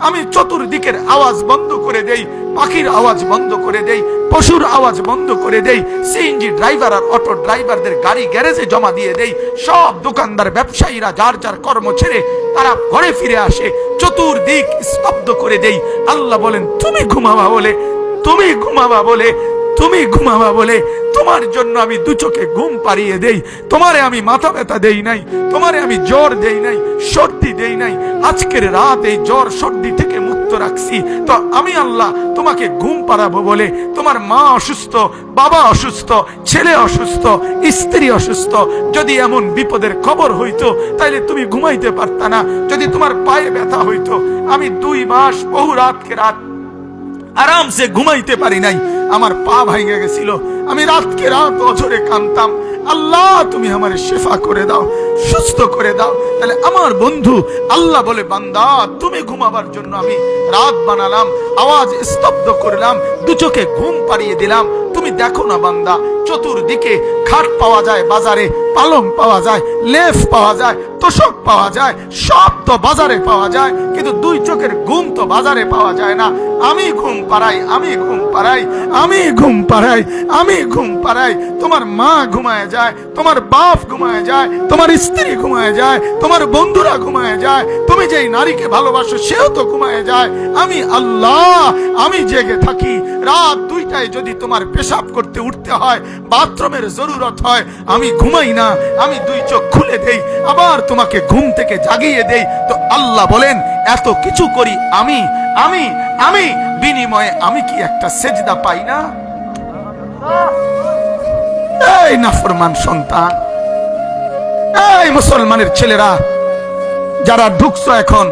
আমি চতুর্দিকের আওয়াজ বন্ধ করে দেই, পাখির আওয়াজ বন্ধ করে দেই, পশুর আওয়াজ বন্ধ করে দেই, সিএনজি ড্রাইভার আর অটো ড্রাইভারদের গাড়ি গ্যারেজে জমা দিয়ে দেই, সব দোকানদার ব্যবসায়ীরা যার যার কর্ম ছেড়ে তারা ঘরে ফিরে আসে, চতুর্দিক স্তব্ধ করে দেই। আল্লাহ বলেন তুমি ঘুমাবা বলে, তুমি ঘুমাবা বলে, তুমি ঘুমাবা বলে তোমার জন্য আমি দু চোখে ঘুম পাড়িয়ে দেই। তোমারে আমি মাথা ব্যথা দেই নাই, তোমারে আমি জ্বর দেই নাই, সর্দি দেই নাই। আজকের রাত এই জ্বর সর্দি থেকে মুক্ত রাখছি, তো আমি আল্লাহ তোমাকে ঘুম পাড়াবো বলে। তোমার মা অসুস্থ, বাবা অসুস্থ, ছেলে অসুস্থ, স্ত্রী অসুস্থ, যদি এমন বিপদের খবর হইতো তাইলে তুমি ঘুমাইতে পারতা না। যদি তোমার পায়ে ব্যথা হইতো, আমি 2 মাস বহু রাতকে রাত আরামসে ঘুমাইতে পারি নাই, আমার পা ভাঙে গেছিল, আমি রাতকে রাত অঝরে কাঁদতাম, আল্লাহ তুমি আমার শেফা করে দাও, সুস্থ করে দাও। তাহলে আমার বন্ধু আল্লাহ বলে বান্দা তুমি ঘুমাবার জন্য আমি রাত বানালাম, আওয়াজ স্তব্ধ করলাম, দু চোখে ঘুম পাড়িয়ে দিলাম। তুমি দেখো না বান্দা, চতুর্দিকে খাট পাওয়া যায় বাজারে, পালং পাওয়া যায়, লেফ পাওয়া যায়, তোষক পাওয়া যায়, সব তো বাজারে পাওয়া যায়, কিন্তু 2 চোখের ঘুম তো বাজারে পাওয়া যায় না। আমি ঘুম পাড়াই, আমি ঘুম পাড়াই, আমি ঘুম পাড়াই, আমি ঘুম পাড়াই। তোমার মা ঘুমায় যায়, তোমার বাপ ঘুমায় যায়, তোমার স্ত্রী ঘুমায় যায়, তোমার বন্ধুরা ঘুমায় যায়, তুমি যেই নারীকে ভালোবাসো সেও তো ঘুমায় যায়। আমি আল্লাহ আমি জেগে থাকি। রাত 2টায় যদি তোমার পেশাব করতে উঠতে হয়, বাথরুমের জরুরত হয়, আমি ঘুমাই না, আমি 2 চোখ খুলে দেই, আবার তোমাকে ঘুম থেকে জাগিয়ে দেই। তো আল্লাহ বলেন এত কিছু করি আমি, আমি আমি বিনিময়ে আমি কি একটা সেজদা পাই না? এই নাফরমান সন্তান, এই মুসলমানের ছেলেরা যারা ঢুকছো এখন,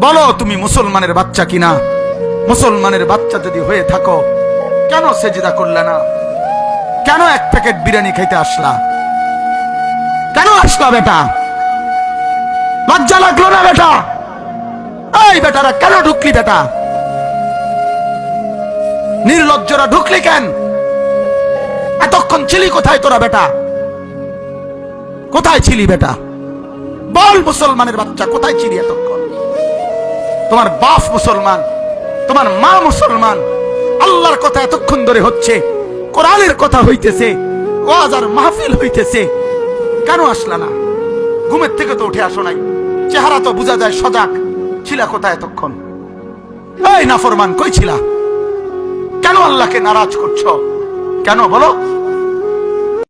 বলো তুমি মুসলমানের বাচ্চা কিনা? মুসলমানের বাচ্চা যদি হয়ে থাকো, কেন সেজদা করলে না? কেন 1 প্যাকেট বিরিয়ানি খাইতে আসলা? কেন আসলা বেটা? লজ্জা লাগলো না বেটা? এই বেটারা কেন ঢুকলি বেটা? নির্লজ্জরা ঢুকলি কেন? এতক্ষণ ছিলি কোথায় তোরা বেটা? কোথায় ছিলি বেটা? বল মুসলমানের বাচ্চা কোথায় ছিলি এতক্ষণ? তোমার বাপ মুসলমান, তোমার মা মুসলমান, আল্লাহর কথা এতক্ষণ ধরে হচ্ছে, কোরআনের কথা হইতেছে, ওয়াজ আর মাহফিল হইতেছে, কেন আসলা না? ঘুমের থেকে তো উঠে আসো নাই, চেহারা তো বোঝা যায় সজাগ। ছিলা কোথায় এতক্ষণ? এই নাফরমান কই ছিলা? কেন আল্লাহকে নারাজ করছো? কেন বলো?